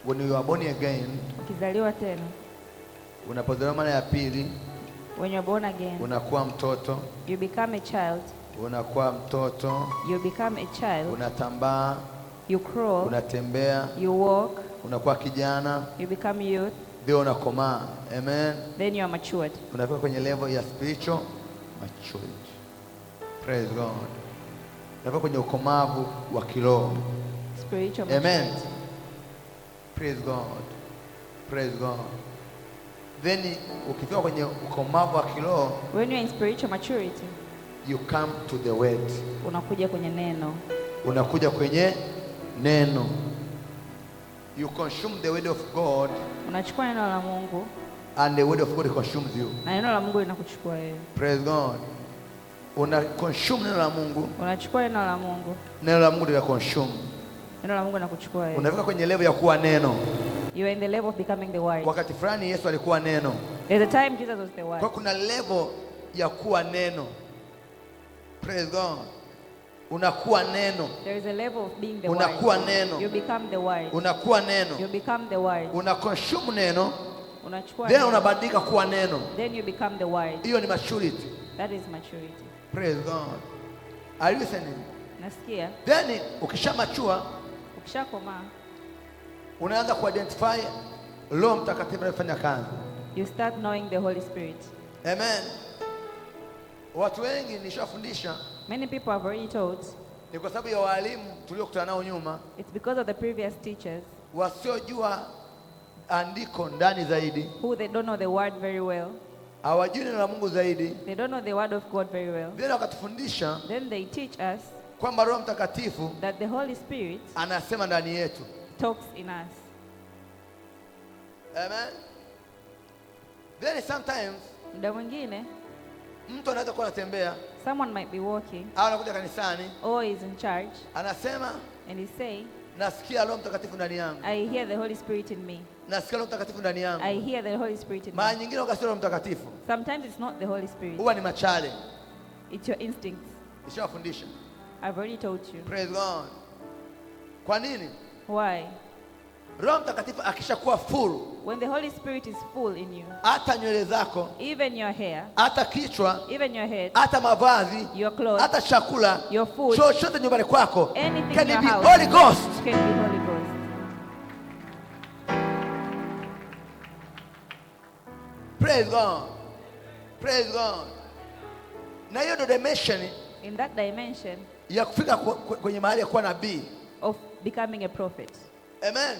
When you are born again, ukizaliwa tena, unapozaliwa mara ya pili, when you're born again, unakuwa mtoto, you become a child, unakuwa mtoto, you become a child, unatambaa, you crawl, unatembea, you walk, unakuwa kijana, you become youth, ndio unakomaa. Amen. then you are matured. Unafika kwenye level ya spiritual maturity. Praise God. Unafika kwenye ukomavu wa kiroho. Spiritual Amen. maturity. Praise God. Praise God. Then ukifika kwenye ukomavu wa kiroho, When you're in spiritual maturity, you come to the word. unakuja kwenye neno. Unakuja kwenye neno. You consume the word of God, Unachukua neno la Mungu and the word of God consumes you. na neno la Mungu linakuchukua wewe. Praise God. Una consume neno la Mungu, Unachukua neno la Mungu, neno la Mungu lina consume. neno la Mungu linakuchukua wewe. Unafika kwenye level ya kuwa neno. You are in the level of becoming the word. Wakati fulani Yesu alikuwa neno. There's a time Jesus was the word. Kwa kuna level ya kuwa neno. Praise God. Unakuwa neno. There is a level of being the word. Unakuwa neno. You become the word. Unakuwa neno. You become the word. Una consume neno, Unachukua then neno, unabadilika kuwa neno. then you become the word. Hiyo ni maturity. That is maturity. Praise God. Are you listening? Nasikia Then ukishamachua, ukishakomaa, unaanza kuidentify Roho Mtakatifu anafanya kazi. you start knowing the Holy Spirit. Amen. Watu wengi nishafundisha Many people have already taught. ni kwa sababu ya walimu tuliokutana nao nyuma, It's because of the previous teachers wasiojua andiko ndani zaidi, who they don't know the word very well. hawajui neno la Mungu zaidi, They don't know the word of God very well. then wakatufundisha Then they teach us kwamba Roho Mtakatifu that the Holy Spirit anasema ndani yetu. talks in us. Amen. Then sometimes Muda mwingine, mtu anaweza kuwa anatembea someone might be walking au anakuja kanisani, or is in church anasema and is saying, nasikia Roho Mtakatifu ndani yangu, I hear the Holy Spirit in me. nasikia Roho Mtakatifu ndani yangu. I hear the Holy Spirit in Mara me. nyingine ukasikia Roho Mtakatifu Sometimes it's not the Holy Spirit. huwa ni machale. It's your instincts. Nishawafundisha. I've already told you. Praise God. Kwa nini? Why? Roho Mtakatifu akishakuwa full, When the Holy Spirit is full in you, hata nywele zako, even your hair, hata kichwa, even your head, hata mavazi, your clothes, hata chakula, your food, chochote nyumbani kwako, anything can in your be house Holy Ghost. can be Holy Ghost. Praise God. Praise God. Na hiyo ndio dimension In that dimension ya kufika kwenye mahali ya kuwa nabii. of becoming a prophet. Amen.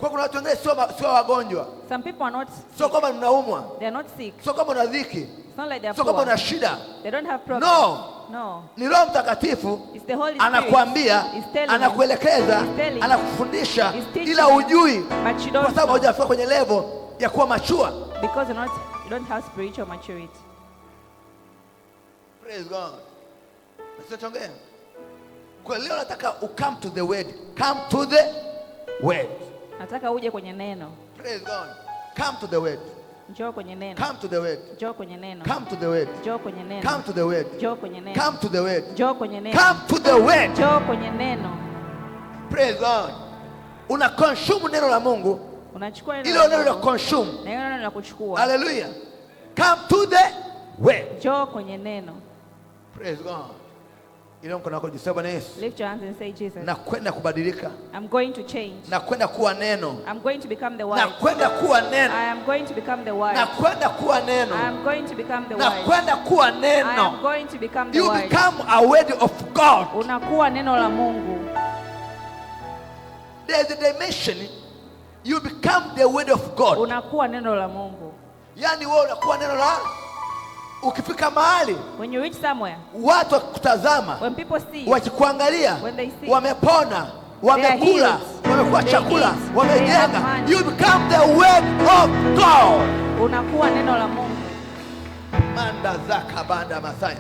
Kwa kuna watu wengine sio wagonjwa. Some people are not Sio sick. kama mnaumwa. They are not sick. Sio kama una dhiki. It's not like they are Sio kama poor. una shida. They don't have problems. No. No. Ni Roho Mtakatifu It's the Holy Spirit. anakuambia, He's telling you. anakuelekeza, He's telling you. anakufundisha, He's teaching ila you, hujui but you kwa don't sababu know. hujafika kwenye level ya kuwa machua. Because you don't have spiritual maturity. Praise God. Nasichongea. Kwa leo nataka come to the word. Come to the word. Nataka uje kwenye neno. Praise God. Come to the word. Njoo kwenye neno. Come to the word. Njoo kwenye neno. Come to the word. Njoo kwenye neno. Come to the word. Njoo kwenye neno. Come to the word. Njoo kwenye neno. Come to the word. Njoo kwenye neno. Praise God. Una consume neno la Mungu. Unachukua neno. Ile neno la consume. Na hilo neno la kuchukua. Hallelujah. Come to the word. Njoo kwenye neno. Praise God. Ile mkono wako jisema na Yesu. Lift your hands and say, Jesus, Na kwenda kubadilika. I'm going to change. Na kwenda kuwa neno. I'm going to become the word. Na kwenda kuwa neno. I am going to become the word. Na kwenda kuwa neno. I am going to become the Na word. kwenda kuwa I am neno. going to become the You word. become a word of God. Unakuwa neno la Mungu. There's a dimension. You become the word of God. Unakuwa neno la Mungu. Yani wewe unakuwa neno la, ukifika mahali When you reach somewhere, watu wakutazama, when people see you, wakikuangalia, when they see wamepona, wamekula, healed, wamekuwa they chakula, eat, they wamejenga. have money. You become the word of God. unakuwa neno la Mungu. Manda zaka banda masai.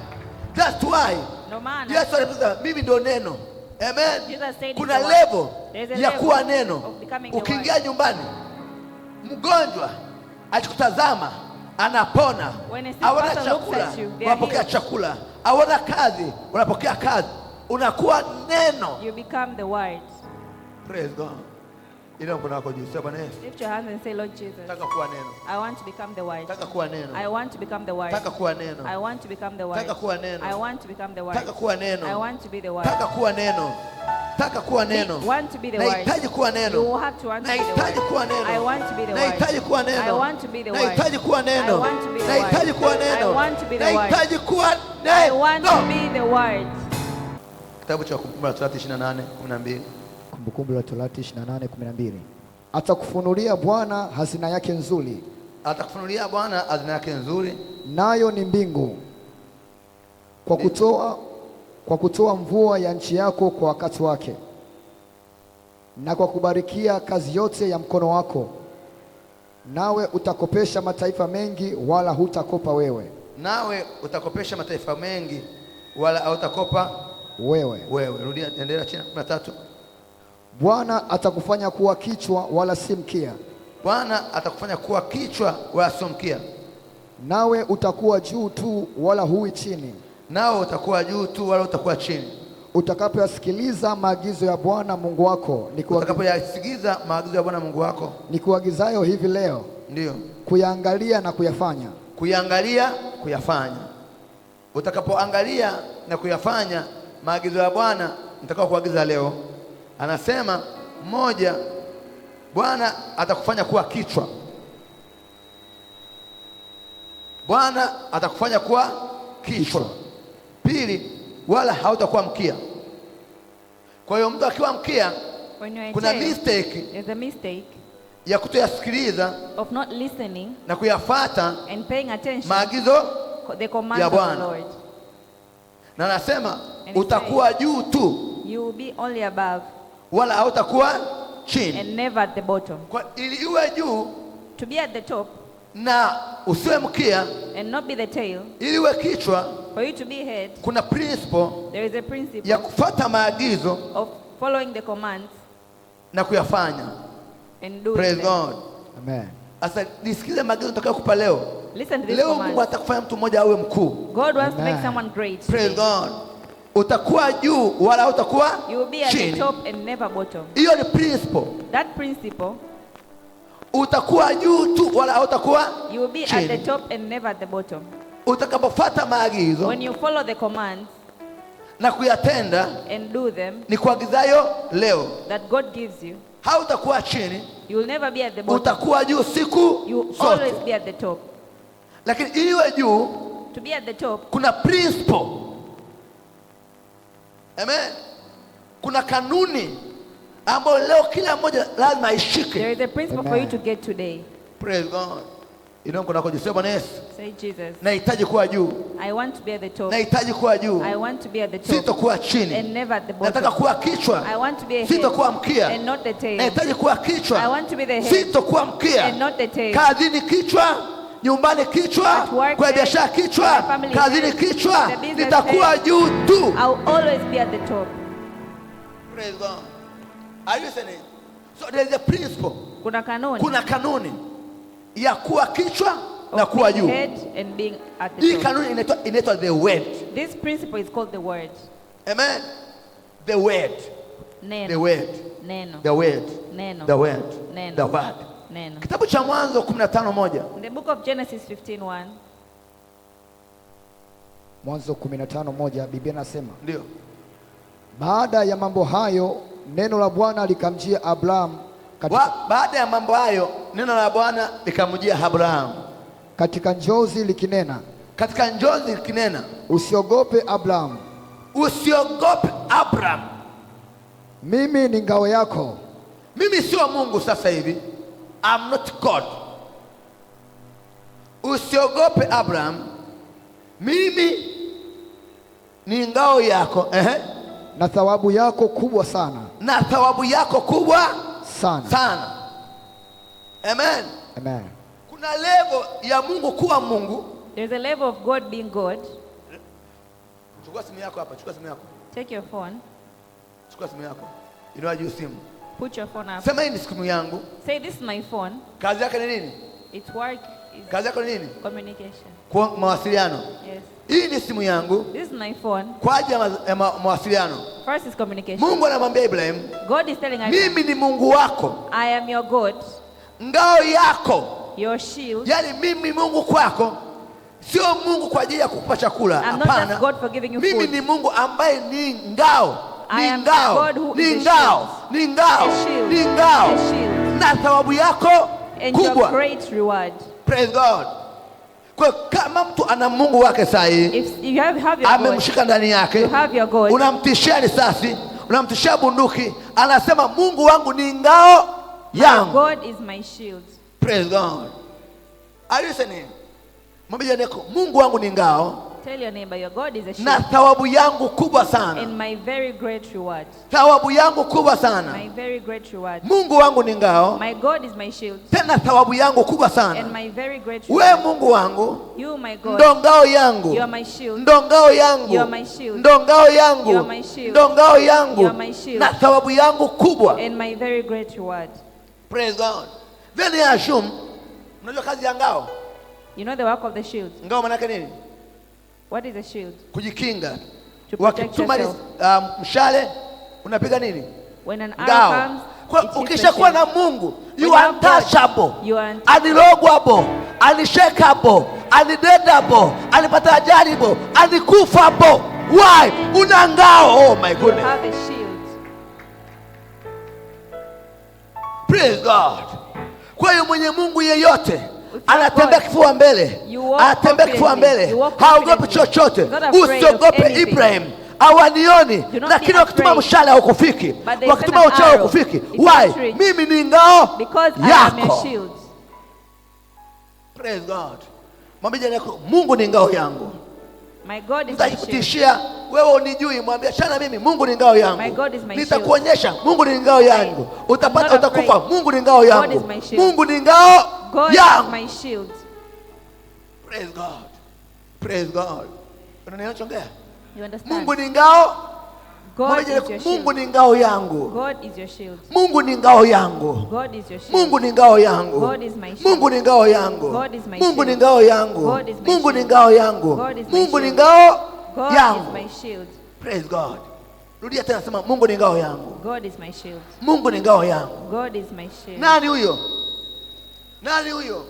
That's why Ndio maana Yesu alisema mimi ndio neno. Amen. Jesus said Kuna he's the level word. There's a ya level kuwa neno. of becoming the Ukiingia word. nyumbani, mgonjwa akikutazama anapona. When a sick Hawana person looks chakula, at you, they are unapokea healed. chakula. Hawana kazi, unapokea kazi. Unakuwa neno. You become the word. Praise God. Ile mkono wako juu. Sema Bwana Yesu. Lift your hands and say, Lord Jesus, Nataka kuwa neno. I want to become the word. Nataka kuwa neno. I want to become the word. Nataka kuwa neno. I want to become the word. Nataka kuwa neno. I want to become the word. Nataka kuwa neno. I want to be the word. Nataka kuwa neno. Nataka kuwa neno. Want to be the word. Nahitaji kuwa neno. You have to want to be the Nahitaji word. kuwa neno. I want to be the word. Nahitaji kuwa neno. I want to be the word. Nahitaji kuwa neno. I want to be the word. Nahitaji kuwa neno. I want to be the word. Nahitaji kuwa neno. I want to be the word. Kitabu cha Kumbukumbu la Torati 28:12. Kumbukumbu la Torati 28:12. Atakufunulia Bwana hazina yake nzuri. Atakufunulia Bwana hazina yake nzuri, nayo ni mbingu, kwa kutoa mvua ya nchi yako kwa wakati wake, na kwa kubarikia kazi yote ya mkono wako. Nawe utakopesha mataifa mengi, wala hutakopa wewe. Nawe utakopesha mataifa mengi, wala hautakopa wewe. Rudia, endelea chini. 13. Bwana atakufanya kuwa kichwa wala si mkia. Bwana atakufanya kuwa kichwa wala si mkia. Nawe utakuwa juu tu wala hui chini. Nawe utakuwa juu tu wala utakuwa chini. Utakapoyasikiliza maagizo ya Bwana Mungu wako, utakapoyasikiliza maagizo ya Bwana Mungu wako nikuagizayo hivi leo, ndio kuyaangalia na kuyafanya. Kuyaangalia, kuyafanya. Utakapoangalia na kuyafanya maagizo ya Bwana nitakao kuagiza leo, anasema moja, Bwana atakufanya kuwa kichwa. Bwana atakufanya kuwa kichwa. Pili, wala hautakuwa mkia. Kwa hiyo mtu akiwa mkia, kuna mistake ya kutoyasikiliza of not listening na kuyafuata and paying attention maagizo the commands ya of the Bwana. Lord. Na anasema utakuwa juu tu, you will be only above, wala hautakuwa chini, and never at the bottom. Kwa ili iwe juu, to be at the top na usiwe mkia, and not be the tail, ili iwe kichwa, for you to be head, kuna principle, there is a principle ya kufuata maagizo of following the commands na kuyafanya. And do Praise them. God. Amen. Asa nisikize maagizo nitakayokupa leo. Listen to this Leo command. Mungu atakufanya mtu mmoja awe mkuu. God wants to make someone great. Praise God. Utakuwa juu wala utakuwa You will be at chini. the top and never bottom. Hiyo ni principle. That principle, utakuwa juu tu wala hautakuwa you will be chini. at the top and never at the bottom. Utakapofuata maagizo When you follow the commands na kuyatenda and do them, ni kuagizayo leo, that God gives you, hautakuwa chini, you will never be at the bottom. utakuwa juu siku You will zote. always be at the top. Lakini ili iwe juu, To be at the top, kuna principle. Amen. Kuna kanuni ambayo leo kila mmoja lazima aishike. there is a principle for you to get today. Praise God. Inao kuna kujisema Bwana Yesu, Say, Jesus, nahitaji kuwa juu. I want to be at the top. Nahitaji kuwa juu. I want to be at the top Sitakuwa and chini. never at the Nataka bottom. kuwa kichwa. I want to be a head Sitakuwa mkia. and not the tail. Nahitaji kuwa I kichwa. want to be the head Sitakuwa mkia. and not the tail. Kazini kichwa, nyumbani kichwa, At work kwa head, biashara kichwa, my family kazini head, kichwa, the business nitakuwa head. juu tu. I will always be at the top. Praise God. Are you listening? So there is a principle. Kuna kanuni Kuna kanuni ya kuwa kichwa na of kuwa being juu. head and being at the Hii top. kanuni inaitwa the word. This principle is called the word. Amen. The word. The Neno. word. Neno. The word. Neno. The word. Neno. The word. Neno. Kitabu cha Mwanzo 15:1. In the book of Genesis 15:1, Mwanzo 15:1, Biblia inasema, Ndio. baada ya mambo hayo neno la Bwana likamjia Abraham Baada ya mambo hayo neno la Bwana likamjia Abraham katika njozi likinena, katika njozi likinena, usiogope Abraham, usiogope Abraham, mimi ni ngao yako. mimi sio Mungu sasa hivi. I'm not God. Usiogope Abraham, mimi ni ngao yako. Na thawabu yako kubwa sana. Na thawabu yako kubwa Sana. sana. Amen. Amen. Kuna level ya Mungu kuwa Mungu. there's a level of God being God. Chukua simu yako hapa, chukua simu yako. Take your phone, Chukua simu yako. Inua juu simu. put your phone up. Sema hii ni simu yangu. Say, this is my phone. Kazi yake ni nini? Its work Kazi yako ni nini? communication. Kwa mawasiliano. Yes. Hii ni simu yangu This is my phone. kwa ajili ya mawasiliano. First is communication. Mungu anamwambia Ibrahim, God is telling Abraham, mimi ni Mungu wako, I am your God, ngao yako. your shield. Yaani mimi Mungu kwako, sio Mungu kwa ajili ya kukupa chakula. I'm not just Hapana. God for giving you Mimi food. ni Mungu ambaye ni ngao. I Ni am ngao. God who Ni is a ngao. shield. Ni ngao. A shield. Ni ngao. A shield. Na thawabu yako And your kubwa. great reward. Praise God. Kwa kama mtu ana Mungu wake sahi, If you have your God, amemshika ndani yake, you have your God, unamtishia risasi, unamtishia bunduki, anasema Mungu wangu ni ngao yangu. God is my shield. Praise God. Are you listening? Mwambie niko, Mungu wangu ni ngao Tell your neighbor, your God is a shield. na thawabu yangu kubwa sana. And my very great reward. Thawabu yangu kubwa sana. My very great reward. Mungu wangu ni ngao, My God is my shield. tena thawabu yangu kubwa And sana. my very great We reward. Mungu wangu You, my God, ndo ngao yangu, you are my shield. ndo ngao yangu, You are my shield. ndo ngao yangu, You are my shield. ndo ngao yangu You are my shield. na thawabu yangu kubwa. And my very great reward. Praise God. Then I assume, unajua kazi ya ngao? You know the work of the shield. Ngao maana yake nini? What is a shield? Kujikinga. To protect Wakituma yourself. mshale unapiga nini? When an arrow Ngao. comes, Kwa it hits the ukishakuwa shield. na Mungu, you When are you have God, untouchable, you are untouchable. unlogable, unshakable, undeadable, unpatajarable, unkufable. Why? Una ngao. Oh my You goodness. have a shield. Praise God. Kwa hiyo mwenye Mungu yeyote With anatembea God, kifua mbele, you walk anatembea kifua confidently. mbele, You walk haogopi confidently. chochote. You're not afraid Usiogope of anything. Ibrahim, hawanioni, Do not lakini be wakituma afraid. mshale haukufiki, But they wakituma send an uchawi arrow. haukufiki. It Why? won't reach. Mimi ni ngao Because I am your yako. shield. Praise God. Mwambie jirani yako, Mungu ni ngao yangu. My God is my shield. Nitakutishia wewe unijui, mwambie achana mimi, Mungu ni ngao yangu. My God is my Nitakuonyesha Mungu ni ngao yangu. Utapata I'm not utakufa, afraid. Mungu ni ngao God yangu. is my shield. Mungu ni ngao God is yangu. my shield. Praise God. Praise God. Unanielewa? You understand? Mungu ni ngao. God Mwambie is jirani your yako, Mungu shield. ni ngao yangu. God is your shield. Mungu ni ngao yangu. God is your shield. Mungu ni ngao yangu. God is my shield. Mungu ni ngao yangu. God is my Mungu ni shield. ngao yangu. God is my Mungu ni shield. ngao yangu. God is my Mungu ni shield. ngao God yangu. is my shield. Praise God. Rudia tena, sema Mungu ni ngao yangu. God is my shield. Mungu ni ngao yangu. God is my shield. Nani huyo? Nani huyo?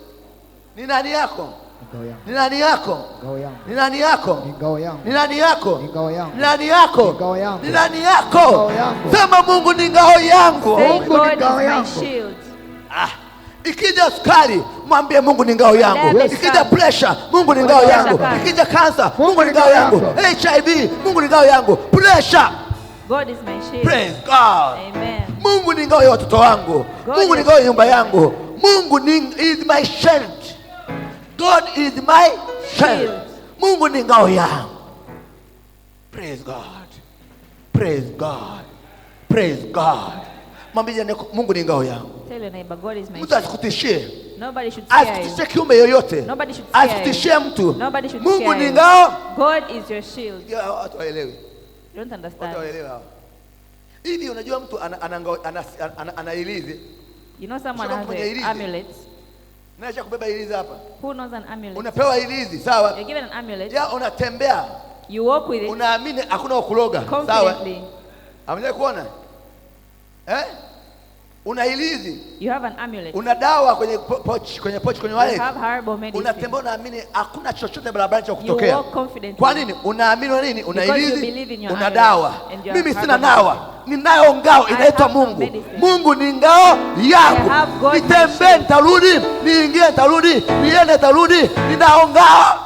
Ni nani yako? Ngao yangu. Ni nani yako? Ngao yangu. Ni nani yako? Ni ngao yangu. Ni nani yako? Ni ngao yangu. Ni nani yako? Ni ngao yangu. Ni nani yako? Ngao yangu. Sema Mungu ni ngao yangu. Say Mungu ni God is ngao my yangu. shield. Ah, ikija sukari mwambie Mungu ni ngao yangu. Diabetes Ikija comes. pressure Mungu ni When ngao pressure yangu. comes. Ikija cancer Mungu Mungu ni ni ngao ngao yangu. yangu. HIV Mungu ni ngao yangu. Pressure. God is my shield. Praise God. Amen. Mungu ni ngao ya watoto wangu. God Mungu ni is- ngao ya nyumba yangu. Mungu is my shield. God is my shield. Shield. Mungu ni ngao yangu. Praise God. Praise God. Praise God. Mwambie jirani yako, Mungu ni ngao yangu. Tell your neighbor, God is my Mtu shield. asikutishie. Nobody should scare you. Asikutishie kiumbe yoyote. Nobody should scare you. Asikutishie mtu. Nobody should Mungu scare ni you. ngao. God is your shield. Ya, watu waelewi. You don't Watu understand. waelewi hawa. Hivi unajua mtu ana ilizi. You know someone Sio has kufanya ilizi. an amulet. Naacha kubeba ilizi hapa. Who knows an amulet? Unapewa ilizi, sawa? You're given an amulet. Ya unatembea, You walk with it unaamini hakuna ukuloga, sawa? confidently. Hamjawahi kuona? Una ilizi, You have an amulet. una dawa kwenye pochi, kwenye You wallet. have herbal medicine. Unatembea unaamini hakuna chochote barabarani cha You kutokea. walk confidently. Kwa nini? Unaamini nini? Una Because you ilizi, believe in your una amulet dawa. and your Mimi herbal sina medicine. dawa, ninayo ngao inaitwa have no Mungu. medicine. Mungu ni ngao yangu. have God Nitembee my shield. nitarudi, niingie nitarudi, niende nitarudi, ninao ngao.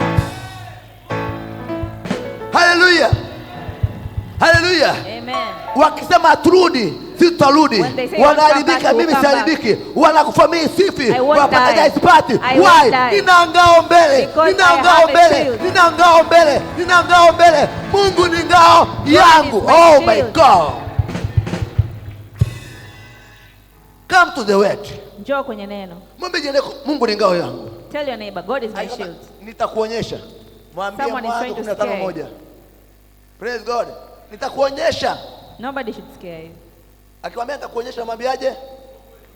Haleluya. Haleluya. Amen. Wakisema aturudi, sisi tutarudi. When they say you come Wanaharibika, back, mimi you come siharibiki. Wanakufa mimi sifi. I won't Wapataja die. isipati. I won't Why? die. Nina ngao mbele. Because Nina I ngao have a mbele. shield. Nina ngao mbele. Nina ngao mbele. Mungu ni ngao yangu. is my Oh my shield. God. Come to the word. Njoo kwenye neno. Mwambie jirani yako, Mungu ni ngao yangu. Tell your neighbor, God is my shield. Nitakuonyesha. Mwambie Someone is Mwanzo trying to 15:1. Praise God. Nitakuonyesha. Nobody should scare you. Akikwambia nitakuonyesha, mwambiaje?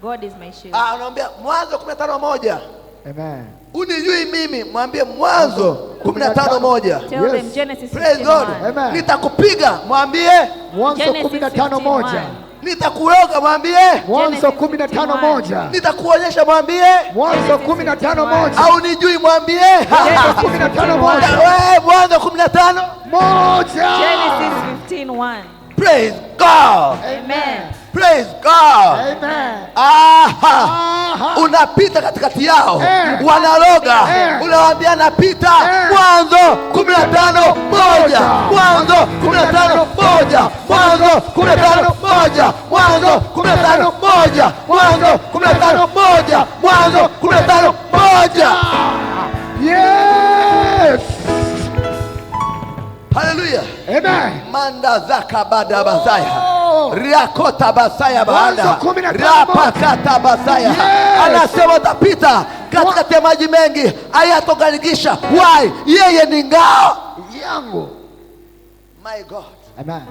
God is my shield. Anamwambia Mwanzo 15:1. Amen. Unijui mimi, mwambie Mwanzo 15:1. Tell them Genesis Praise God. 15:1. Amen. Nitakupiga, mwambie. Mwanzo Genesis 15:1. Nitakuroga, mwambie. Mwanzo 15:1. Nitakuonyesha, mwambie. Mwanzo 15:1. Au nijui, mwambie. Mwanzo 15:1. Wewe, Mwanzo 15:1. Genesis 15:1. Praise God. Amen. Praise God. Amen. Aha. Aha. Unapita katikati yao, Wanaloga. unawaambia napita. Mwanzo 15:1. Mwanzo 15:1. Mwanzo 15:1. Mwanzo 15:1. Mwanzo 15:1. Mwanzo 15:1. Yes. Hallelujah. Amen. Manda zaka bada basaya. Riakota basaya bada. Mwanzo 15:1. Rapakata basaya. Yes. Anasema utapita katikati ya maji mengi, hayatogharikisha. Why? Yeye ni ngao Yangu. my God. Amen.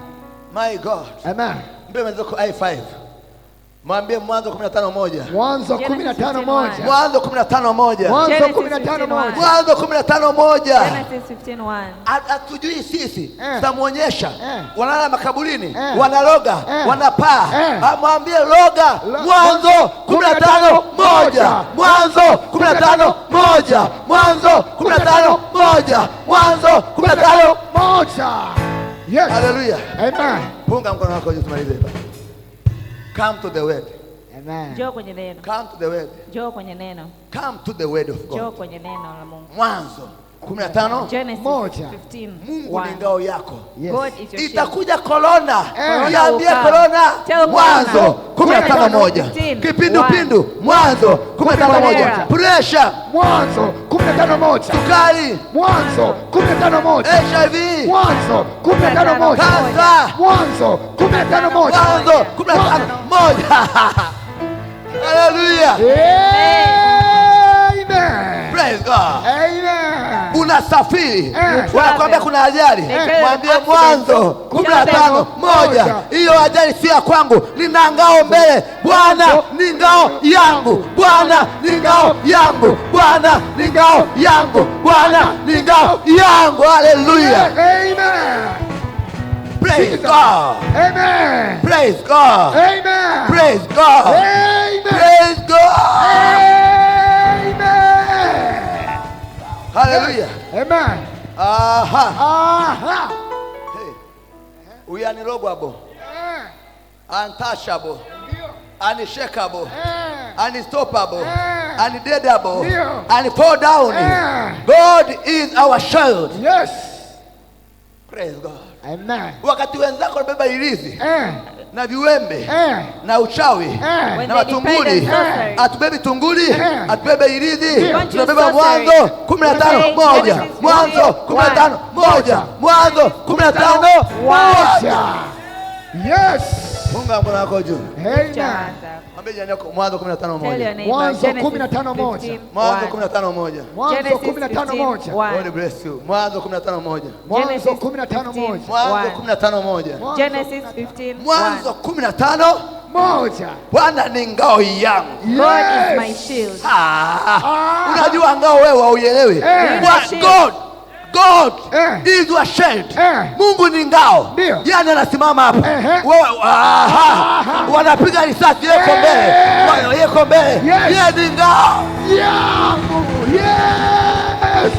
My God. Amen. Mbe mwenzako I5. Mwambie Mwanzo 15:1. Mwanzo 15:1. Mwanzo 15:1. Mwanzo Genesis 15:1. Mwanzo 15:1. Genesis 15:1. Hatujui sisi, tutamuonyesha. Eh. Wanalala makaburini, Eh. wanaloga, Eh. wanapaa. Eh. Amwambie loga. Mwanzo 15:1. Mwanzo 15:1. Mwanzo 15:1. Mwanzo 15:1. Yes. Hallelujah. Amen. Punga mkono wako juu, tumalize hapa. Come to the word. Amen. Njoo kwenye neno. Come to the word. Njoo kwenye neno. Come to the word of Njoo God. kwenye neno la Mungu. Mwanzo 15. Genesis Moja. 15. Mungu ni ngao yako. Yes. God is your shield. Itakuja korona. Eh. Iambie Corona will korona. Tell Mwanzo corona. 15:1. 15. Kipindupindu. Mwanzo 15:1. Cholera. Pressure. Mwanzo 15:1. Sukari. Mwanzo 15:1. HIV. Mwanzo 15:1. Kansa. Mwanzo 15:1. Mwanzo 15:1. Hallelujah. Amen. Praise God. Amen. Unasafiri, Eh. wanakwambia kuna ajali, mwambie Mwanzo 15:1. Hiyo ajali si ya kwangu, nina ngao mbele. Bwana ni ngao yangu. Bwana ni ngao yangu. Bwana ni ngao yangu. Bwana ni ngao yangu. Hallelujah. Amen. Praise God. Amen. Praise God. Amen. Praise God. Amen. Praise God. Amen. Hallelujah. Amen. Aha. Aha. Hey. We are unlovable, untouchable, unshakable, unstoppable, undeadable, Ndio. and fall down. God is our shield. Yes. Praise God. Amen. Wakati wenzako wanabeba ilizi na viwembe Eh. na uchawi When na they depend on matunguli, sorcery. atubebi tunguli, atubebe ilizi, Don't tunabeba use Mwanzo sorcery. 15:1. Genesis Mwanzo 15:1. Mwanzo 15:1. Yes. Funga mkono wako juu. Amen. Mwambie jirani yako Mwanzo Tell your 15:1. neighbor. Mwanzo Genesis 15:1. Mwanzo 15:1. 15:1. Mwanzo Genesis 15:1. 15:1. God bless you. Mwanzo 15:1. Mwanzo Genesis 15:1. Mwanzo 15:1. Genesis 15:1. Mwanzo 15. Moja. Bwana ni ngao yangu. God is my shield. Unajua ngao wewe hauielewi. God is your shield. Mungu ni ngao. Ndio. Yaani anasimama hapa. Wewe wanapiga risasi yeko mbele. Yeko mbele. Yeye ni ngao. Yangu. Yes.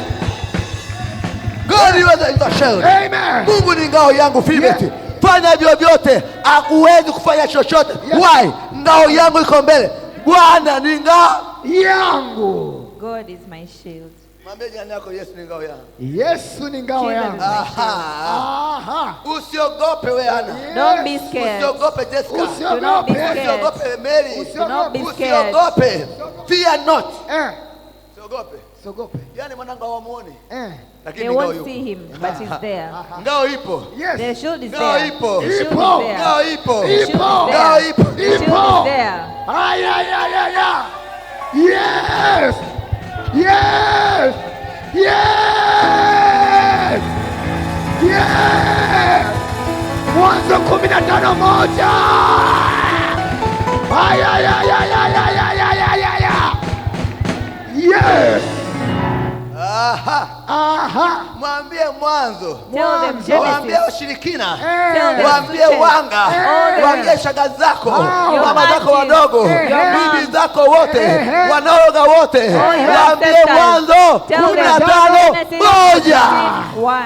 God is your shield. Amen. Mungu ni ngao yangu Philip. Fanya vyovyote, hakuwezi kufanya chochote. Why? Ngao yangu iko mbele. Bwana ni ngao yangu. God is my shield. Mwambie jirani yako Yesu ni ngao yangu. Yesu ni ngao Jesus yangu. is my shield. Aha. Usiogope wewe Ana. Don't be scared. Usiogope Jessica. Do not be Usiogope. scared. Usiogope Mary. Do not be scared. Usiogope. Fear not. Usiogope. Usiogope. Yaani mwanangu hawamuoni. Lakini They ngao won't yupo. see him, but he's there. Ngao ipo. Yes. The shield is Ngao there. ipo. The shield is Ipo. there. Ngao ipo. The shield is Ipo. Ngao there. ipo. The shield Ipo. is there. Ay, ay, ay, ay, ay. Yes. Yes. Yes. Yes. Mwanzo 15:1. Ay, ay, ay, ay, ay, ay, ay, ay, ay, ay, ay. Yes. Mwambie Mwanzo, Tell them waambie Genesis. ushirikina, Tell them waambie witches. wanga, All them. waambie shangazi zako, Your mama zako aunties, wadogo, your bibi moms. zako wote, wanaoga wote, All your waambie ancestors. Mwanzo Tell them 15:1. Genesis 15:1.